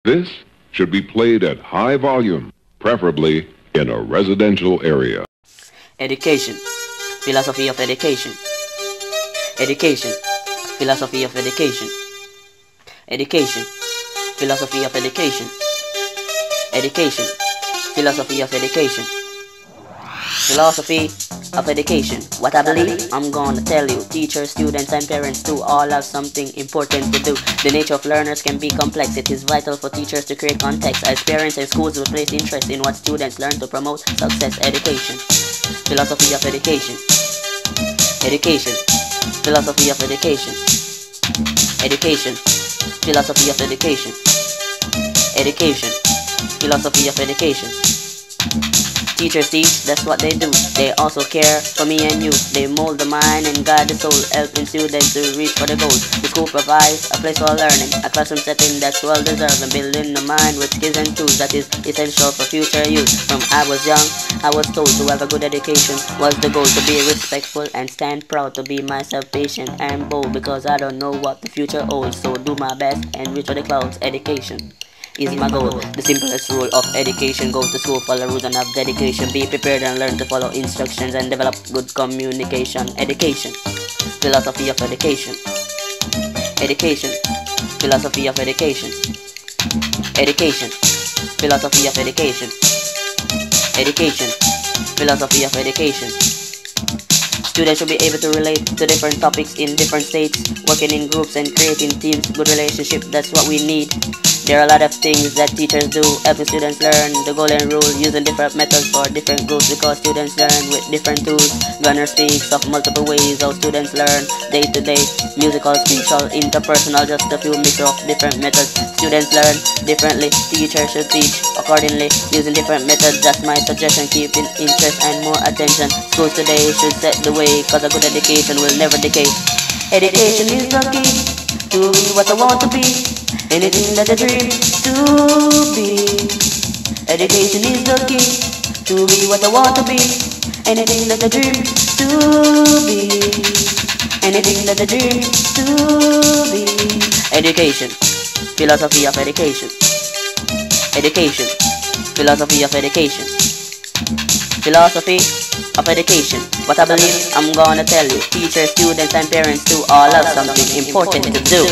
This should be played at high volume, preferably in a residential area. Education, philosophy of education. Education, philosophy of education. Education, philosophy of education. Education, philosophy of education. Philosophy of education. What I believe, I'm gonna tell you. Teachers, students, and parents too all have something important to do. The nature of learners can be complex. It is vital for teachers to create context, as parents and schools will place interest in what students learn to promote success. Education, philosophy of education. Education, philosophy of education. Education, philosophy of education. Education, philosophy of education. Teachers teach, that's what they do. They also care for me and you. They mold the mind and guide the soul, helping students to reach for the goals. The school provides a place for learning, a classroom setting that's well deserved, and building the mind with skills and tools that is essential for future use. From I was young, I was told to have a good education was the goal, to be respectful and stand proud, to be myself, patient and bold, because I don't know what the future holds. So do my best and reach for the clouds. Education is my goal. The simplest rule of education: go to school, follow rules and have dedication. Be prepared and learn to follow instructions and develop good communication. Education, philosophy of education. Education, philosophy of education. Education, philosophy of education. Education, philosophy of education. Students should be able to relate to different topics in different states, working in groups and creating teams. Good relationship, that's what we need. There are a lot of things that teachers do, helping students learn the golden rule, using different methods for different groups, because students learn with different tools. Gunner speaks of multiple ways how students learn day to day: musical, spiritual, interpersonal, just a few mixture of different methods. Students learn differently, teachers should teach accordingly, using different methods. That's my suggestion, keeping interest and more attention. Schools today should set the way, cause a good education will never decay. Education is the key to be what I want to be, anything that I dream to be. Education is the key to be what I want to be, anything that I dream to be, anything that I dream to be. Education, philosophy of education. Education, philosophy of education. Philosophy of education. What I believe, I'm gonna tell you. Teachers, students, and parents too all have something important to do.